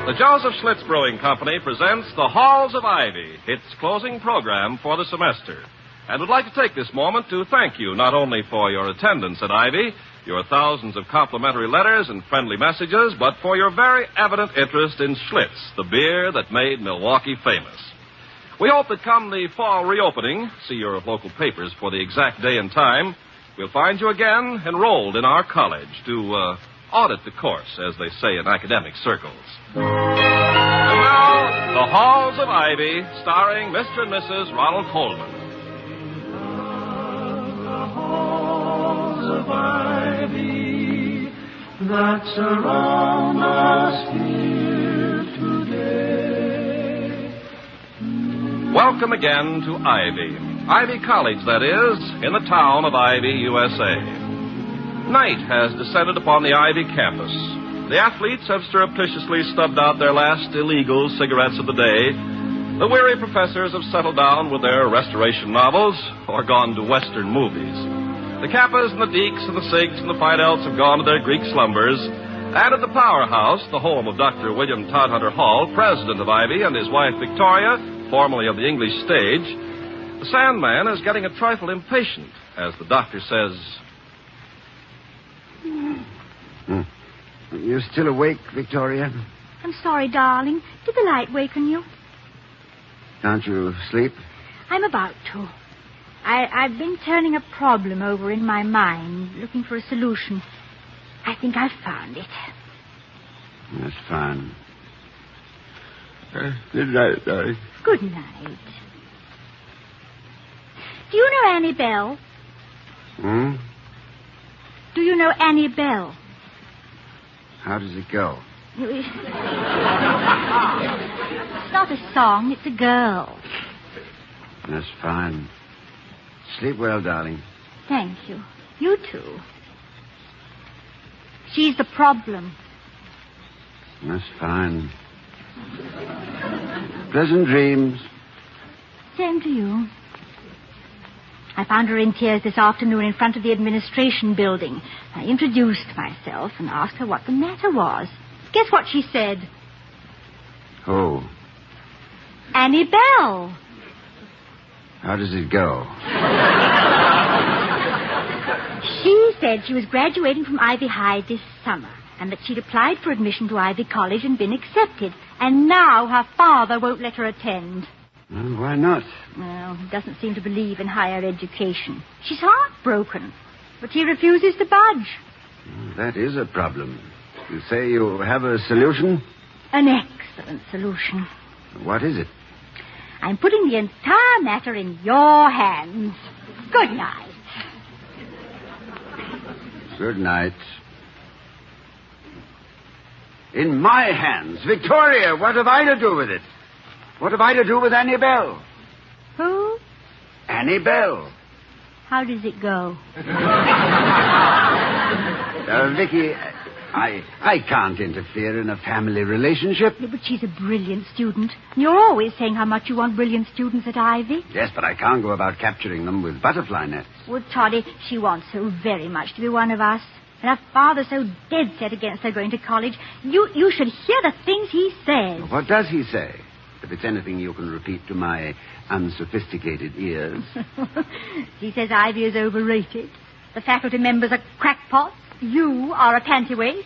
The Joseph Schlitz Brewing Company presents The Halls of Ivy, its closing program for the semester. And would like to take this moment to thank you not only for your attendance at Ivy, your thousands of complimentary letters and friendly messages, but for your very evident interest in Schlitz, the beer that made Milwaukee famous. We hope that come the fall reopening, see your local papers for the exact day and time, we'll find you again enrolled in our college to audit the course, as they say in academic circles. And now, The Halls of Ivy, starring Mr. and Mrs. Ronald Colman. The halls of ivy that surround us here today. Welcome again to Ivy. Ivy College, that is, in the town of Ivy, USA. Night has descended upon the Ivy campus. The athletes have surreptitiously stubbed out their last illegal cigarettes of the day. The weary professors have settled down with their restoration novels or gone to Western movies. The Kappas and the Deeks and the Sigs and the Fidels have gone to their Greek slumbers. And at the powerhouse, the home of Dr. William Todhunter Hall, president of Ivy, and his wife Victoria, formerly of the English stage, the Sandman is getting a trifle impatient as the doctor says... You're still awake, Victoria? I'm sorry, darling. Did the light waken you? Can't you sleep? I'm about to. I've been turning a problem over in my mind, looking for a solution. I think I've found it. That's fine. Good night, darling. Good night. Do you know Annie Belle? Do you know Annie Belle? How does it go? It's not a song, it's a girl. That's fine. Sleep well, darling. Thank you. You too. She's the problem. That's fine. Pleasant dreams. Same to you. I found her in tears this afternoon in front of the administration building. I introduced myself and asked her what the matter was. Guess what she said? Who? Annie Belle. How does it go? She said she was graduating from Ivy High this summer and that she'd applied for admission to Ivy College and been accepted. And now her father won't let her attend. Well, why not? Well, he doesn't seem to believe in higher education. She's heartbroken, but he refuses to budge. That is a problem. You say you have a solution? An excellent solution. What is it? I'm putting the entire matter in your hands. Good night. Good night. In my hands? Victoria, what have I to do with it? What have I to do with Annie Belle? Who? Annie Belle. How does it go? Vicky, I can't interfere in a family relationship. Yeah, but she's a brilliant student. You're always saying how much you want brilliant students at Ivy. Yes, but I can't go about capturing them with butterfly nets. Well, Toddy, she wants so very much to be one of us. And her father's so dead set against her going to college. You should hear the things he says. What does he say? If it's anything you can repeat to my unsophisticated ears. He says Ivy is overrated. The faculty members are crackpots. You are a pantywaist.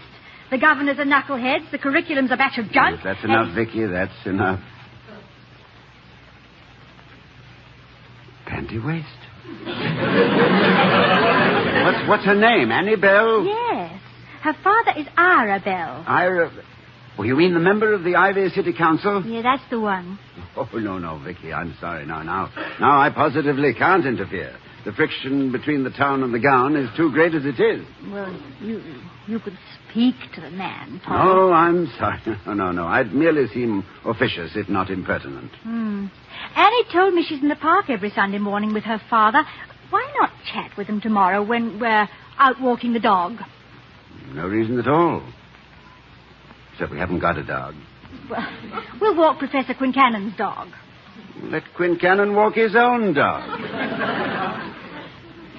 The governors are knuckleheads. The curriculum's a batch of junk. Yes, that's enough, Vicky. That's enough. Pantywaist? What's her name? Annie Belle? Yes. Her father is Ira Belle. Ira... Oh, you mean the member of the Ivy City Council? Yeah, that's the one. Oh, no, Vicky, I'm sorry. Now, I positively can't interfere. The friction between the town and the gown is too great as it is. Well, you could speak to the man, Tom. Oh, I'm sorry. No. I'd merely seem officious, if not impertinent. Annie told me she's in the park every Sunday morning with her father. Why not chat with him tomorrow when we're out walking the dog? No reason at all. Except we haven't got a dog. Well, we'll walk Professor Quincannon's dog. Let Quincannon walk his own dog.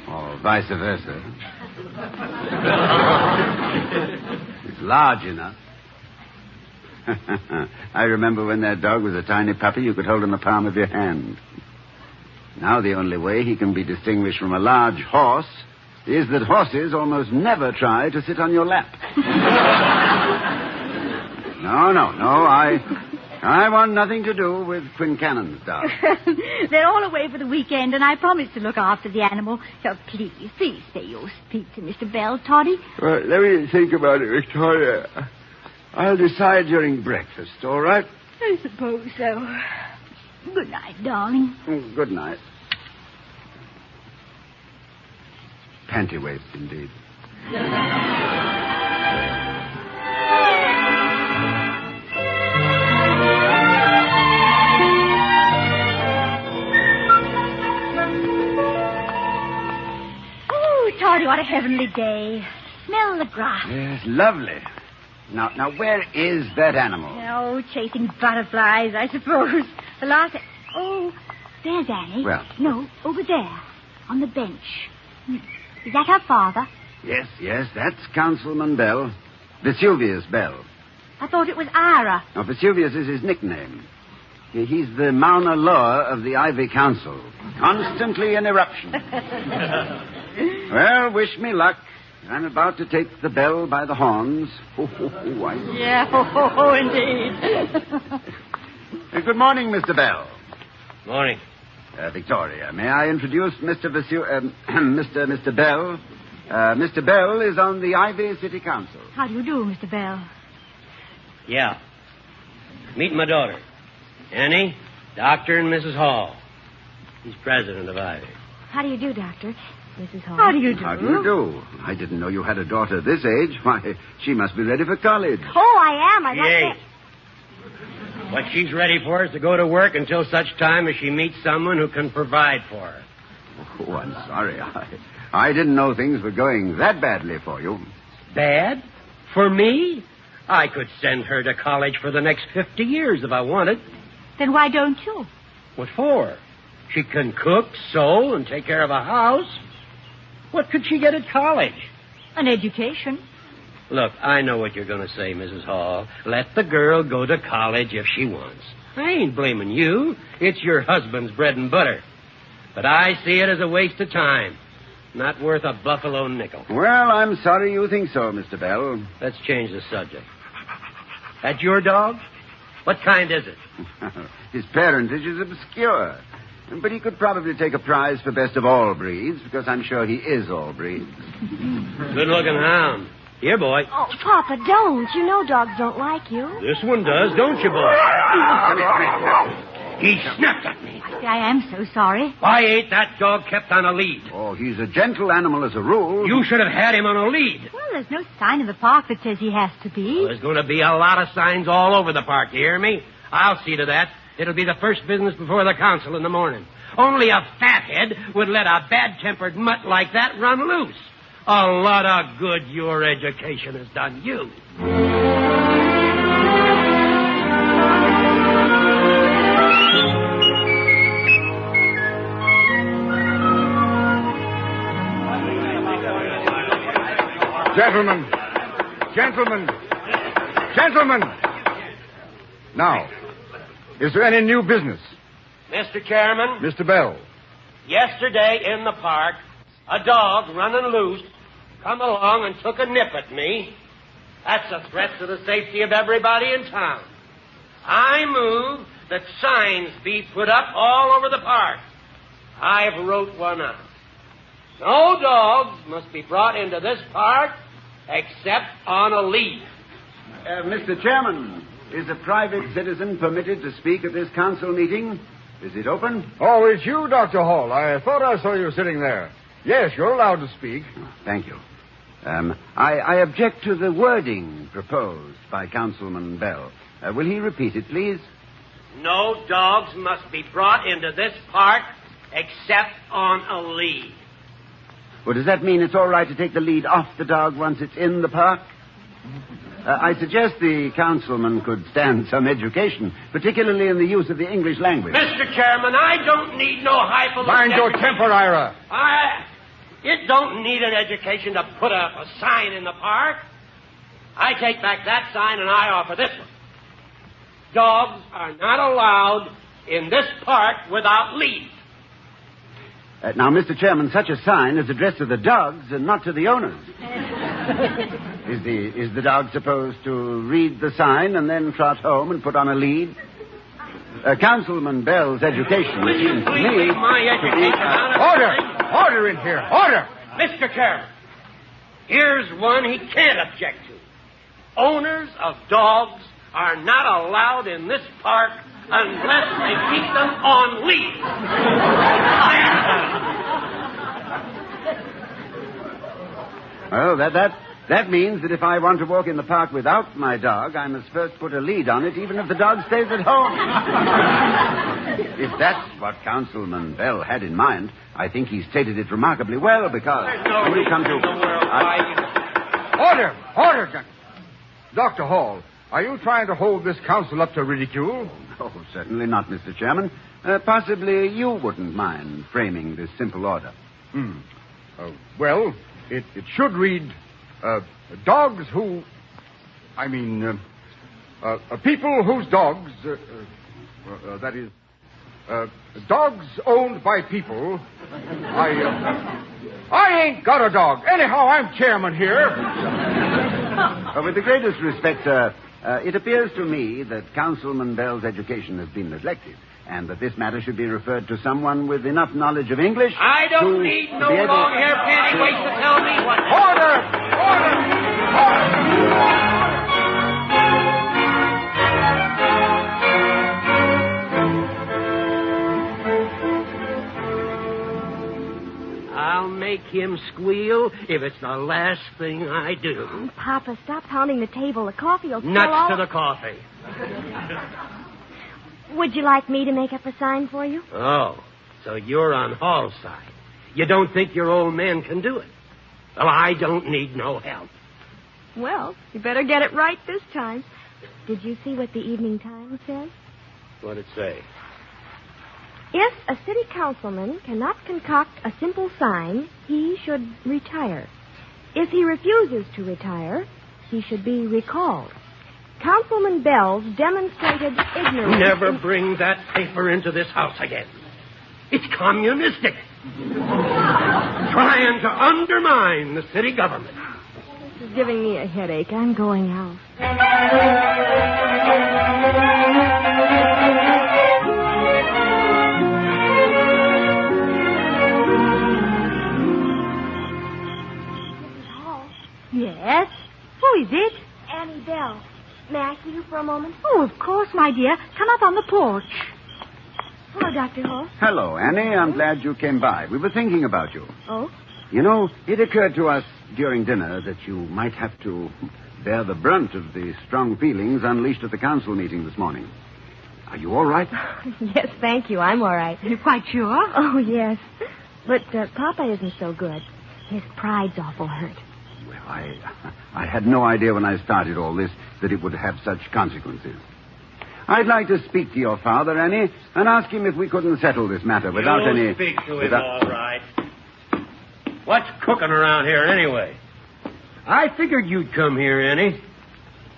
Or vice versa. It's large enough. I remember when that dog was a tiny puppy, you could hold in the palm of your hand. Now the only way he can be distinguished from a large horse is that horses almost never try to sit on your lap. No. I want nothing to do with Quincannon's dog. They're all away for the weekend, and I promised to look after the animal. So please say you'll speak to Mr. Bell, Toddy. Well, let me think about it, Victoria. I'll decide during breakfast, all right? I suppose so. Good night, darling. Good night. Panty-waist, indeed. Oh, Toddy, what a heavenly day. Smell the grass. Yes, lovely. Now, where is that animal? Oh, chasing butterflies, I suppose. The last... Oh, there's Annie. Well? No, over there, on the bench. Is that her father? Yes, that's Councilman Bell. Vesuvius Bell. I thought it was Ira. Now, Vesuvius is his nickname. He's the Mauna Loa of the Ivy Council. Constantly in eruption. Well, wish me luck. I'm about to take the bell by the horns. Yeah, indeed. Good morning, Mr. Bell. Morning. Victoria, may I introduce Mr. Mr. Bell? Mr. Bell is on the Ivy City Council. How do you do, Mr. Bell? Yeah. Meet my daughter, Annie, Dr. and Mrs. Hall. He's president of Ivy. How do you do, Doctor? Mrs. Hall. How do you do? How do you do? I didn't know you had a daughter this age. Why, she must be ready for college. Oh, I am. Yes. What she's ready for is to go to work until such time as she meets someone who can provide for her. Oh, I'm sorry. I didn't know things were going that badly for you. Bad? For me? I could send her to college for the next 50 years if I wanted. Then why don't you? What for? She can cook, sew, and take care of a house. What could she get at college? An education. Look, I know what you're going to say, Mrs. Hall. Let the girl go to college if she wants. I ain't blaming you. It's your husband's bread and butter. But I see it as a waste of time. Not worth a buffalo nickel. Well, I'm sorry you think so, Mr. Bell. Let's change the subject. That your dog? What kind is it? His parentage is obscure. But he could probably take a prize for best of all breeds, because I'm sure he is all breeds. Good-looking hound. Here, boy. Oh, Papa, don't. You know dogs don't like you. This one does, don't you, boy? He snapped at me. I am so sorry. Why ain't that dog kept on a lead? Oh, he's a gentle animal as a rule. You should have had him on a lead. Well, there's no sign in the park that says he has to be. There's going to be a lot of signs all over the park, you hear me? I'll see to that. It'll be the first business before the council in the morning. Only a fathead would let a bad-tempered mutt like that run loose. A lot of good your education has done you. Gentlemen. Now, is there any new business? Mr. Chairman. Mr. Bell. Yesterday in the park, a dog running loose come along and took a nip at me. That's a threat to the safety of everybody in town. I move that signs be put up all over the park. I've wrote one out. No dogs must be brought into this park except on a lead. Mr. Chairman, is a private citizen permitted to speak at this council meeting? Is it open? Oh, it's you, Dr. Hall. I thought I saw you sitting there. Yes, you're allowed to speak. Thank you. I object to the wording proposed by Councilman Bell. Will he repeat it, please? No dogs must be brought into this park except on a lead. Well, does that mean it's all right to take the lead off the dog once it's in the park? I suggest the councilman could stand some education, particularly in the use of the English language. Mr. Chairman, I don't need no highfalutin. Mind your temper, Ira. It don't need an education to put up a sign in the park. I take back that sign and I offer this one. Dogs are not allowed in this park without leave. Now, Mr. Chairman, such a sign is addressed to the dogs and not to the owners. Is the dog supposed to read the sign and then trot home and put on a lead? Councilman Belle's education seems to me... my education out of Order! Order in here! Order! Mr. Chairman, here's one he can't object to. Owners of dogs are not allowed in this park unless they keep them on leash. Well, that means that if I want to walk in the park without my dog, I must first put a lead on it, even if the dog stays at home. If that's what Councilman Belle had in mind, I think he stated it remarkably well, because... There's no reason in the world why you... Order! Order! Dr. Hall, are you trying to hold this council up to ridicule? Oh, certainly not, Mr. Chairman. Possibly you wouldn't mind framing this simple order. Well, it should read, dogs who... people whose dogs... that is... dogs owned by people... I ain't got a dog. Anyhow, I'm chairman here. With the greatest respect, sir, it appears to me that Councilman Belle's education has been neglected, and that this matter should be referred to someone with enough knowledge of English... I don't need no long-haired pantywaist to tell me what... Order! Order! I'll make him squeal if it's the last thing I do. Oh, Papa, stop pounding the table. The coffee will spill Nuts all... to the coffee. Would you like me to make up a sign for you? Oh, so you're on Hall's side. You don't think your old man can do it? Well, I don't need no help. Well, you better get it right this time. Did you see what the Evening Times says? What'd it say? If a city councilman cannot concoct a simple sign, he should retire. If he refuses to retire, he should be recalled. Councilman Belle's demonstrated ignorance... Never bring that paper into this house again. It's communistic. Trying to undermine the city government. This is giving me a headache. I'm going out. Yes? Who is it? Annie Belle. May I see you for a moment? Oh, of course, my dear. Come up on the porch. Hello, Dr. Hall. Hello, Annie. I'm glad you came by. We were thinking about you. Oh? You know, it occurred to us during dinner that you might have to bear the brunt of the strong feelings unleashed at the council meeting this morning. Are you all right? Yes, thank you. I'm all right. You're quite sure? Oh, yes. But Papa isn't so good. His pride's awful hurt. Well, I had no idea when I started all this that it would have such consequences. I'd like to speak to your father, Annie, and ask him if we couldn't settle this matter without You'll any... speak to him, all right. What's cooking around here, anyway? I figured you'd come here, Annie.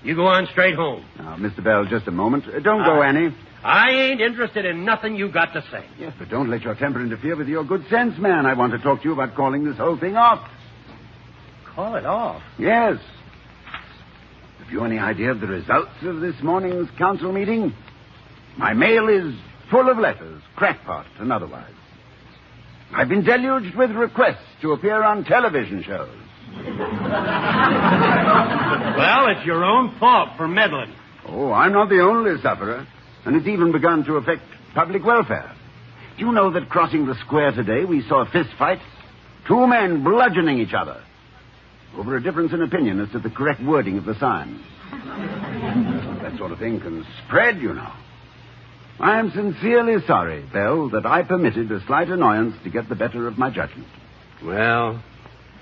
You go on straight home. Now, Mr. Belle, just a moment. Don't go, Annie. I ain't interested in nothing you got to say. Yes, but don't let your temper interfere with your good sense, man. I want to talk to you about calling this whole thing off. Call it off? Yes. Have you any idea of the results of this morning's council meeting? My mail is full of letters, crackpot and otherwise. I've been deluged with requests to appear on television shows. Well, it's your own fault for meddling. Oh, I'm not the only sufferer, and it's even begun to affect public welfare. Do you know that crossing the square today we saw a fist fight? Two men bludgeoning each other over a difference in opinion as to the correct wording of the sign. That sort of thing can spread, you know. I am sincerely sorry, Belle, that I permitted a slight annoyance to get the better of my judgment. Well,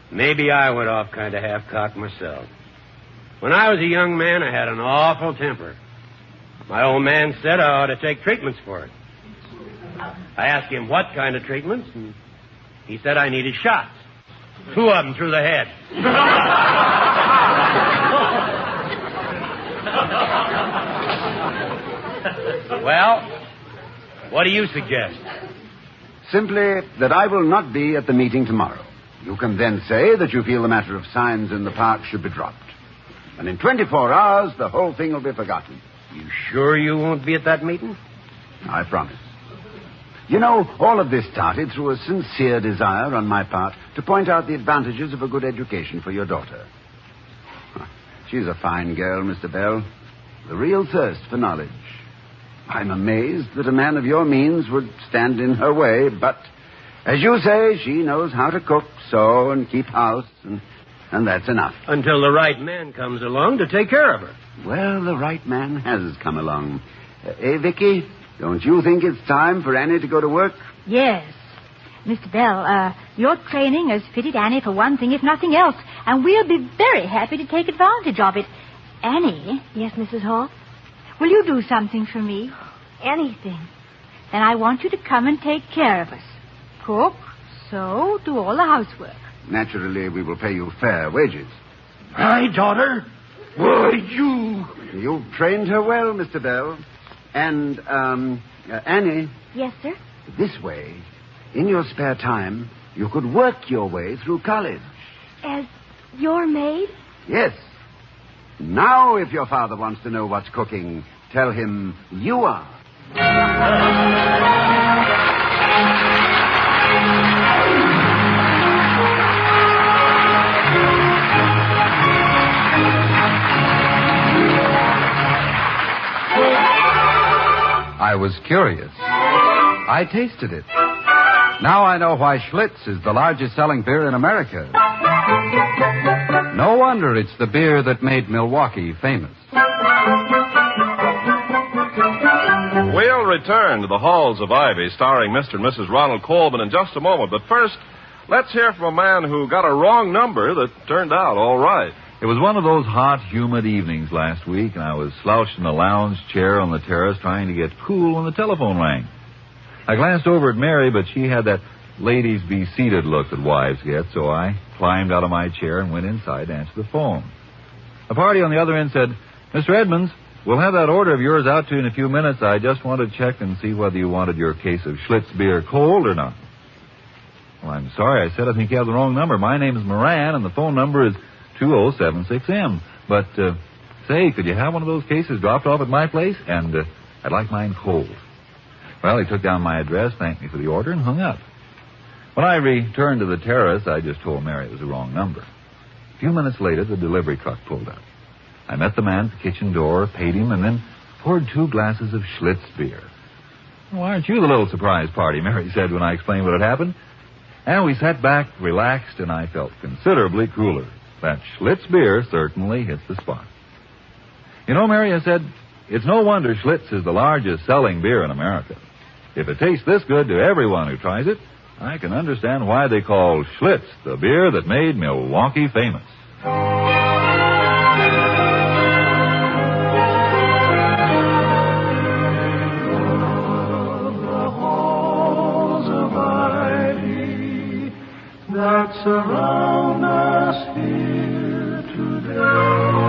maybe I went off kind of half-cocked myself. When I was a young man, I had an awful temper. My old man said I ought to take treatments for it. I asked him what kind of treatments, and he said I needed shots. 2 of them through the head. Well, what do you suggest? Simply that I will not be at the meeting tomorrow. You can then say that you feel the matter of signs in the park should be dropped. And in 24 hours, the whole thing will be forgotten. You sure you won't be at that meeting? I promise. You know, all of this started through a sincere desire on my part to point out the advantages of a good education for your daughter. She's a fine girl, Mr. Bell. The real thirst for knowledge. I'm amazed that a man of your means would stand in her way, but, as you say, she knows how to cook, sew, and keep house, and that's enough. Until the right man comes along to take care of her. Well, the right man has come along. Vicky, don't you think it's time for Annie to go to work? Yes. Mr. Bell, your training has fitted Annie for one thing, if nothing else, and we'll be very happy to take advantage of it. Annie? Yes, Mrs. Hall? Will you do something for me? Anything. Then I want you to come and take care of us. Cook, sew, do all the housework. Naturally, we will pay you fair wages. My daughter? Why, you... You've trained her well, Mr. Bell. And, Annie... Yes, sir? This way, in your spare time, you could work your way through college. As your maid? Yes. Now, if your father wants to know what's cooking, tell him you are. I was curious. I tasted it. Now I know why Schlitz is the largest selling beer in America. No wonder it's the beer that made Milwaukee famous. We'll return to the Halls of Ivy, starring Mr. and Mrs. Ronald Colman in just a moment. But first, let's hear from a man who got a wrong number that turned out all right. It was one of those hot, humid evenings last week, and I was slouched in a lounge chair on the terrace trying to get cool when the telephone rang. I glanced over at Mary, but she had that ladies be seated look that wives get, so I climbed out of my chair and went inside to answer the phone. A party on the other end said, "Mr. Edmonds, we'll have that order of yours out to you in a few minutes. I just want to check and see whether you wanted your case of Schlitz beer cold or not." "Well, I'm sorry," I said. "I think you have the wrong number. My name is Moran, and the phone number is 2076M. But, say, could you have one of those cases dropped off at my place? And I'd like mine cold." Well, he took down my address, thanked me for the order, and hung up. When I returned to the terrace, I just told Mary it was the wrong number. A few minutes later, the delivery truck pulled up. I met the man at the kitchen door, paid him, and then poured 2 glasses of Schlitz beer. "Why aren't you the little surprise party?" Mary said when I explained what had happened. And we sat back, relaxed, and I felt considerably cooler. That Schlitz beer certainly hits the spot. "You know, Mary," I said, "it's no wonder Schlitz is the largest selling beer in America. If it tastes this good to everyone who tries it, I can understand why they call Schlitz the beer that made Milwaukee famous." That surround us here today.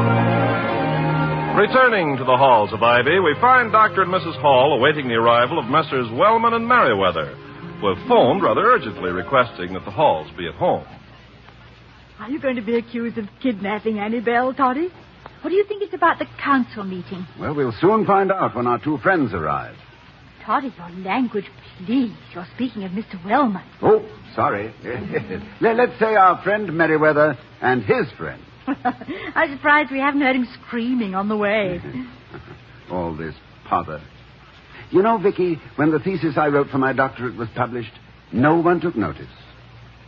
Returning to the Halls of Ivy, we find Dr. and Mrs. Hall awaiting the arrival of Messrs. Wellman and Merriweather, who have phoned rather urgently requesting that the Halls be at home. Are you going to be accused of kidnapping Annie Belle, Toddy? What do you think it's about the council meeting? Well, we'll soon find out when our 2 friends arrive. Toddy, your language, please. You're speaking of Mr. Wellman. Oh, sorry. Let's say our friend Merriweather and his friend. I'm surprised we haven't heard him screaming on the way. All this pother. You know, Vicky, when the thesis I wrote for my doctorate was published, no one took notice.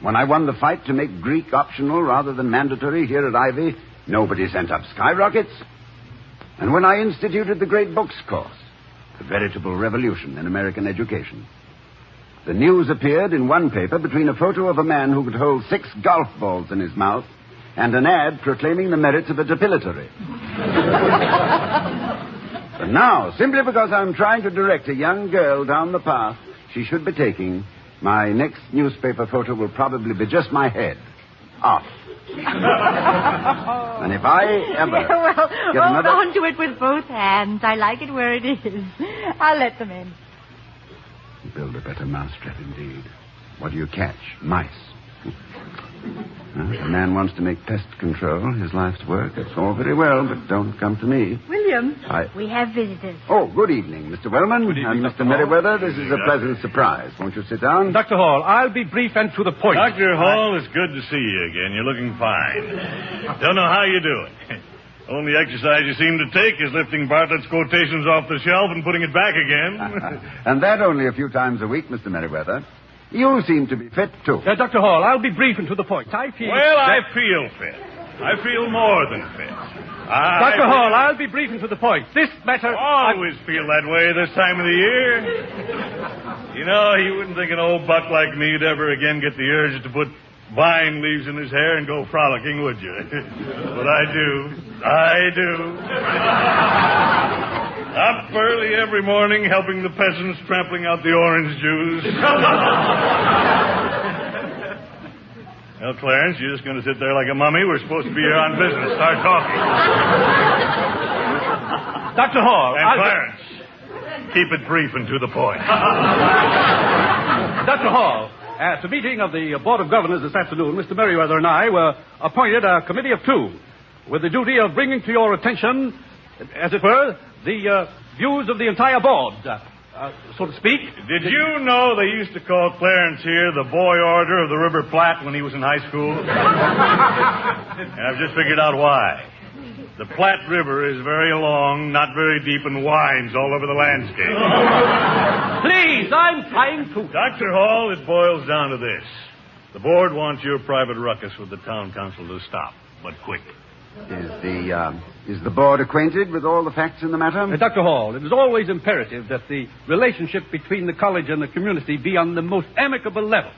When I won the fight to make Greek optional rather than mandatory here at Ivy, nobody sent up skyrockets. And when I instituted the Great Books course, a veritable revolution in American education, the news appeared in one paper between a photo of a man who could hold 6 golf balls in his mouth and an ad proclaiming the merits of a depilatory. But now, simply because I'm trying to direct a young girl down the path she should be taking, my next newspaper photo will probably be just my head. off. And if I ever Yeah, well, get hold another... on to it with both hands. I like it where it is. I'll let them in. Build a better mousetrap indeed. What do you catch? Mice. Well, if a man wants to make pest control his life's work, it's all very well, but don't come to me. William, we have visitors. Oh, good evening, Mr. Wellman. Good evening, and Dr. Mr. Merriweather. This is a pleasant surprise. Won't you sit down? Dr. Hall, I'll be brief and to the point. Dr. Hall, it's good to see you again. You're looking fine. Don't know how you do it. Only exercise you seem to take is lifting Bartlett's quotations off the shelf and putting it back again. And that only a few times a week, Mr. Merriweather. You seem to be fit, too. Dr. Hall, I'll be brief and to the point. I feel... Well, I feel fit. I feel more than fit. Dr. Hall, I'll be brief and to the point. This matter... Always feel that way this time of the year. You know, you wouldn't think an old buck like me'd ever again get the urge to put vine leaves in his hair and go frolicking, would you? But I do. Up early every morning, helping the peasants trampling out the orange juice. Well, Clarence, you're just going to sit there like a mummy. We're supposed to be here on business. Start talking. Dr. Hall... And Clarence, keep it brief and to the point. Dr. Hall, at the meeting of the Board of Governors this afternoon, Mr. Merriweather and I were appointed a committee of two with the duty of bringing to your attention, as it were, the views of the entire board, so to speak. Did you know they used to call Clarence here the boy order of the River Platte when he was in high school? And I've just figured out why. The Platte River is very long, not very deep, and winds all over the landscape. Please, I'm trying to... Dr. Hall, it boils down to this. The board wants your private ruckus with the town council to stop, but quick. Is the board acquainted with all the facts in the matter? Dr. Hall, it is always imperative that the relationship between the college and the community be on the most amicable level.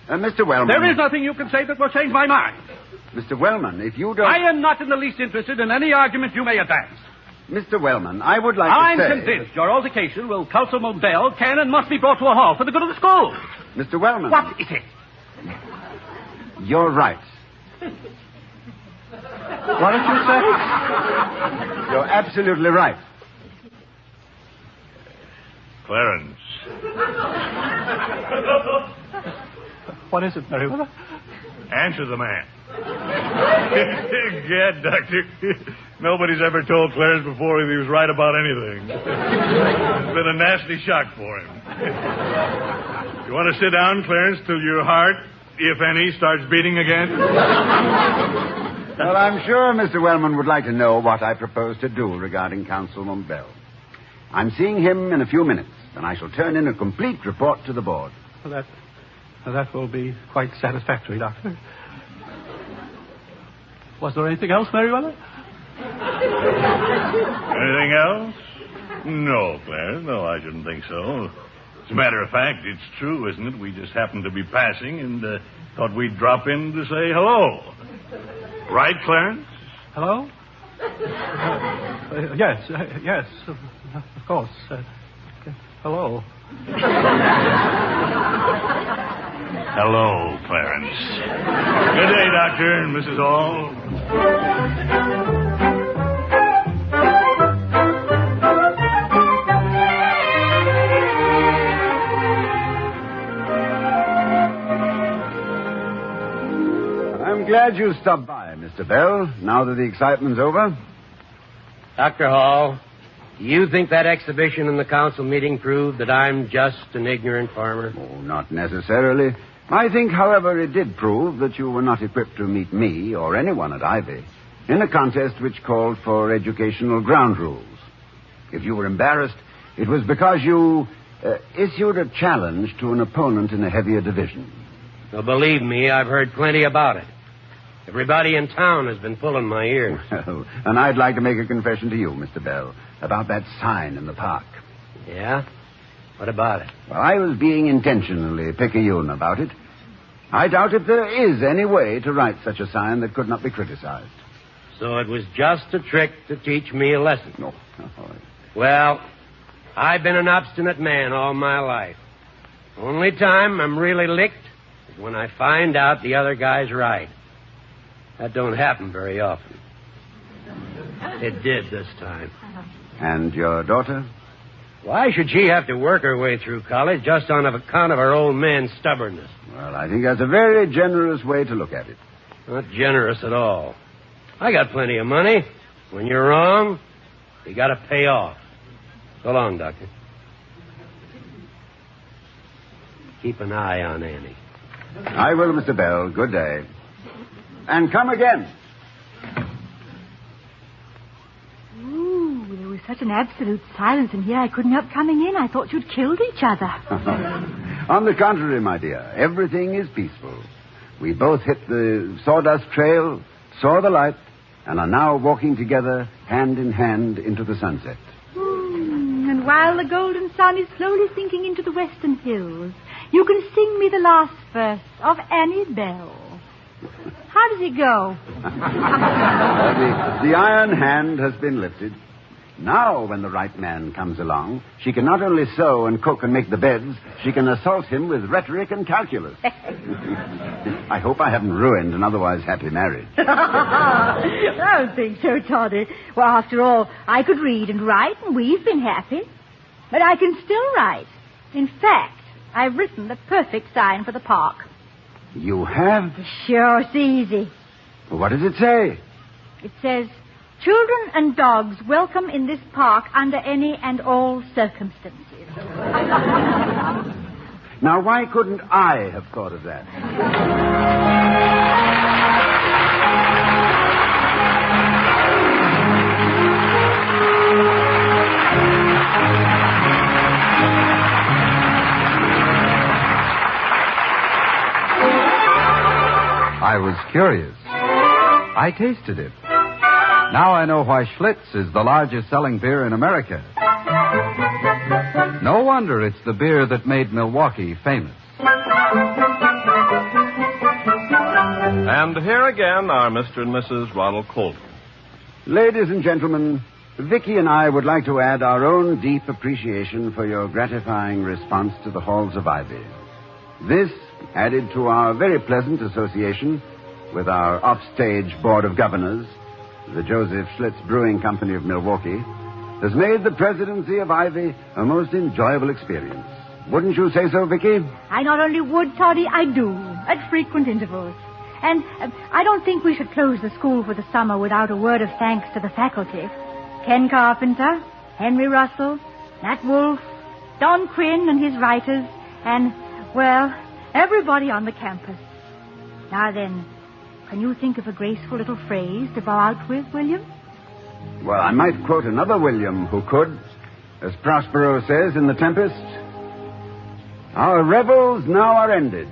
Mr. Wellman... There is nothing you can say that will change my mind. Mr. Wellman, if you don't... I am not in the least interested in any argument you may advance. Mr. Wellman, I would like I'm to say... convinced your altercation with Councilman Belle can and must be brought to a halt for the good of the school. Mr. Wellman... What is it? You're right. What did you say? You're absolutely right. Clarence. What is it, Merriweather? Answer the man. Gad, Doctor. Nobody's ever told Clarence before he was right about anything. It's been a nasty shock for him. You want to sit down, Clarence, till your heart, if any, starts beating again? Well, I'm sure Mr. Wellman would like to know what I propose to do regarding Councilman Bell. I'm seeing him in a few minutes, and I shall turn in a complete report to the board. Well, that will be quite satisfactory, Doctor. Was there anything else, Merriweather? Anything else? No, Clarence. No, I shouldn't think so. As a matter of fact, it's true, isn't it? We just happened to be passing and thought we'd drop in to say hello. Right, Clarence? Hello? Yes, of course. Hello. Hello, Clarence. Good day, Doctor and Mrs. Hall. I'm glad you stopped by, Mr. Bell, now that the excitement's over. Dr. Hall, do you think that exhibition in the council meeting proved that I'm just an ignorant farmer? Oh, not necessarily. I think, however, it did prove that you were not equipped to meet me or anyone at Ivy in a contest which called for educational ground rules. If you were embarrassed, it was because you issued a challenge to an opponent in a heavier division. Well, believe me, I've heard plenty about it. Everybody in town has been pulling my ears. Well, and I'd like to make a confession to you, Mr. Bell, about that sign in the park. Yeah? What about it? Well, I was being intentionally picayune about it. I doubt if there is any way to write such a sign that could not be criticized. So it was just a trick to teach me a lesson. No. Well, I've been an obstinate man all my life. Only time I'm really licked is when I find out the other guy's right. That don't happen very often. It did this time. And your daughter? Why should she have to work her way through college just on account of her old man's stubbornness? Well, I think that's a very generous way to look at it. Not generous at all. I got plenty of money. When you're wrong, you got to pay off. So long, Doctor. Keep an eye on Annie. I will, Mr. Bell. Good day. And come again. Ooh, there was such an absolute silence in here I couldn't help coming in. I thought you'd killed each other. On the contrary, my dear, everything is peaceful. We both hit the sawdust trail, saw the light, and are now walking together, hand in hand, into the sunset. And while the golden sun is slowly sinking into the western hills, you can sing me the last verse of Annie Belle. How does it go? The iron hand has been lifted. Now, when the right man comes along, she can not only sew and cook and make the beds, she can assault him with rhetoric and calculus. I hope I haven't ruined an otherwise happy marriage. I don't think so, Toddy. Well, after all, I could read and write, and we've been happy. But I can still write. In fact, I've written the perfect sign for the park. You have? Sure, it's easy. What does it say? It says, "Children and dogs welcome in this park under any and all circumstances." Now, why couldn't I have thought of that? I was curious. I tasted it. Now I know why Schlitz is the largest selling beer in America. No wonder it's the beer that made Milwaukee famous. And here again are Mr. and Mrs. Ronald Colton. Ladies and gentlemen, Vicky and I would like to add our own deep appreciation for your gratifying response to the Halls of Ivy. This, added to our very pleasant association with our offstage Board of Governors, the Joseph Schlitz Brewing Company of Milwaukee, has made the presidency of Ivy a most enjoyable experience. Wouldn't you say so, Vicky? I not only would, Toddy, I do, at frequent intervals. And I don't think we should close the school for the summer without a word of thanks to the faculty. Ken Carpenter, Henry Russell, Nat Wolfe, Don Quinn and his writers, and, well, everybody on the campus. Now then, can you think of a graceful little phrase to bow out with, William? Well, I might quote another William who could. As Prospero says in The Tempest, "Our revels now are ended.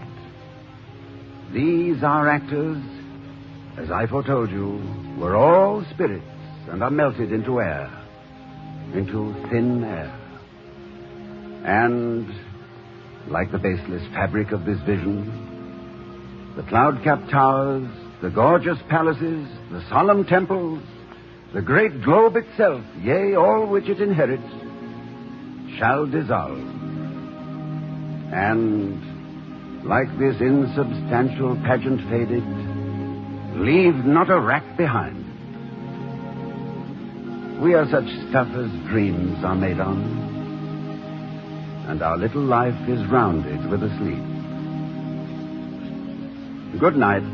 These our actors, as I foretold you, were all spirits and are melted into air, into thin air. And, like the baseless fabric of this vision, the cloud-capped towers, the gorgeous palaces, the solemn temples, the great globe itself, yea, all which it inherits, shall dissolve. And, like this insubstantial pageant faded, leave not a rack behind. We are such stuff as dreams are made on, and our little life is rounded with a sleep. Good night."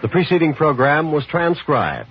The preceding program was transcribed.